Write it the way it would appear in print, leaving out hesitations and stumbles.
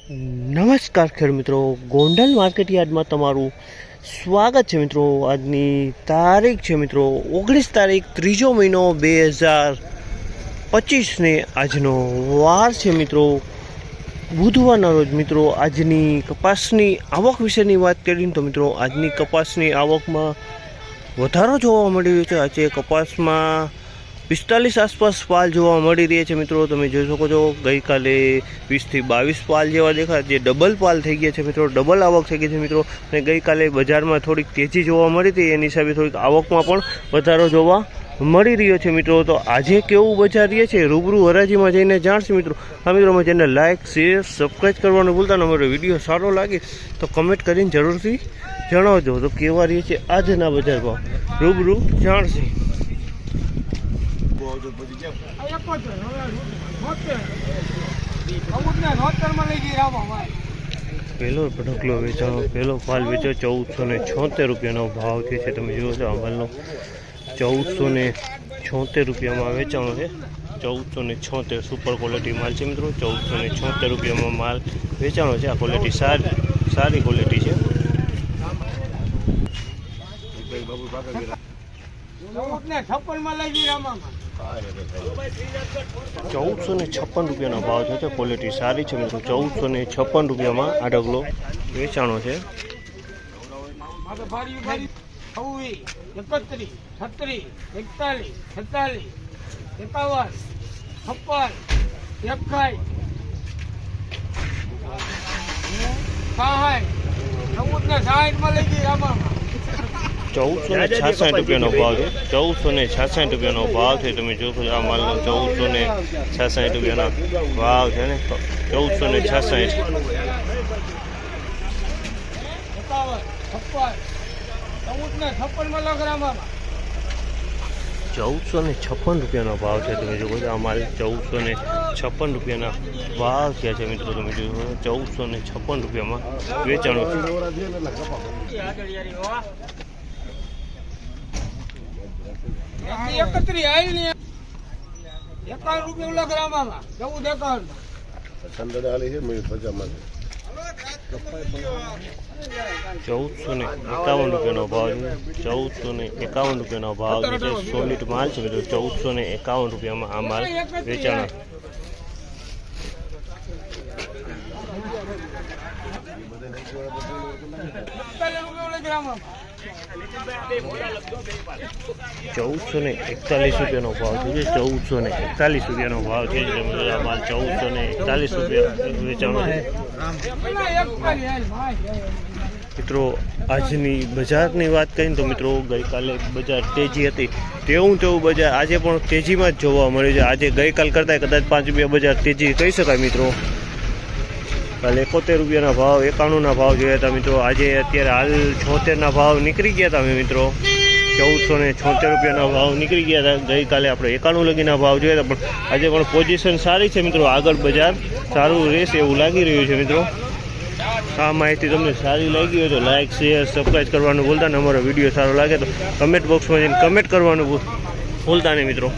નમસ્કાર ખેડૂત મિત્રો, ગોંડલ માર્કેટ યાર્ડમાં તમારું સ્વાગત છે મિત્રો। આજની તારીખ છે મિત્રો 19 તારીખ 3જો મહિનો 2025 ને આજનો વાર છે મિત્રો બુધવારના રોજ। મિત્રો આજની કપાસની આવક વિશેની વાત કરીએ તો મિત્રો આજની કપાસની આવકમાં વધારો જોવા મળી રહ્યો છે। આજે કપાસમાં 45 આસપાસ પાલ જોવા મળી રહ્યા છે મિત્રો। તમે જોઈ શકો છો ગઈકાલે 20 થી 22 પાલ જેવા દેખાય, જે ડબલ પાલ થઈ ગયા છે મિત્રો, ડબલ આવક થઈ ગઈ છે મિત્રો। અને ગઈકાલે બજારમાં થોડીક તેજી જોવા મળી હતી, એની હિસાબે થોડીક આવકમાં પણ વધારો જોવા મળી રહ્યો છે મિત્રો। તો આજે કેવું બજાર રહે છે રૂબરૂ હરાજીમાં જઈને જાણશું મિત્રો। હા મિત્રો, અમે ચેનલ લાઇક શેર સબસ્ક્રાઈબ કરવાનું ભૂલતા નહીં। અમારો વિડીયો સારો લાગે તો કમેન્ટ કરીને જરૂરથી જણાવજો તો કેવા રહે છે આજના બજાર ભાવ, રૂબરૂ જાણશું। પહેલો ઢગલો વેચાણો, પહેલો ફાલ વેચ્યો 1476 રૂપિયાનો ભાવ છે। તમે જુઓ છો આ માલનો 1476 રૂપિયામાં વેચાણો છે। 1476 સુપર ક્વોલિટી માલ છે મિત્રો। 1476 રૂપિયામાં માલ વેચાણો છે। આ ક્વોલિટી સારી ક્વોલિટી છે। 1456 રૂપિયાનો ભાવ છે। ક્વોલિટી સારી છે મિત્રો। 1456 રૂપિયામાં આ ઢગલો વેચાણો છે। 1466 રૂપિયાનો ભાવ છે। 1466 રૂપિયાનો ભાવ છે। તમે જોશો આ માલનો 1466 રૂપિયાનો ભાવ છે ને। 1466 રૂપિયાનો ભાવ છે। તમે જોવો છો આ માલ 1456 રૂપિયાના ભાવ થયા છે મિત્રો। તમે જોવો 1456 રૂપિયામાં વેચાણો છે। 1451 રૂપિયાનો ભાવ છે। 1451 રૂપિયાનો ભાવ છે। સોલિડ માલ છે મિત્રો। 1451 રૂપિયામાં આ માલ વેચાણો। 1441 રૂપિયાનો ભાવ છે। 1441 રૂપિયાનો ભાવ છે। આ માલ 1441 રૂપિયા વેચાણો છે મિત્રો। આજની બજારની વાત કરીએ તો મિત્રો ગઈકાલે બજાર તેજી હતી, તેવું બજાર આજે પણ તેજીમાં જ જોવા મળે છે। આજે ગઈકાલ કરતાં કદાચ 5 રૂપિયા બજાર તેજી કહી શકાય મિત્રો। કાલે 71 રૂપિયાના ભાવ, 91ના ભાવ જોયા હતા મિત્રો। આજે અત્યારે હાલ 76ના ભાવ નીકળી ગયા હતા મિત્રો। 1476 રૂપિયાના ભાવ નીકળી ગયા હતા। ગઈકાલે આપણે 91 લગીના ભાવ જોયા હતા, પણ આજે પણ પોઝિશન સારી છે મિત્રો। આગળ બજાર સારું રહેશે એવું લાગી રહ્યું છે મિત્રો। આ માહિતી તમને સારી લાગી હોય તો લાઇક શેર સબસ્ક્રાઈબ કરવાનું ભૂલતા નહીં। અમારો વિડીયો સારો લાગે તો કમેન્ટ બોક્સમાં જઈને કમેન્ટ કરવાનું ભૂલતા નહીં મિત્રો।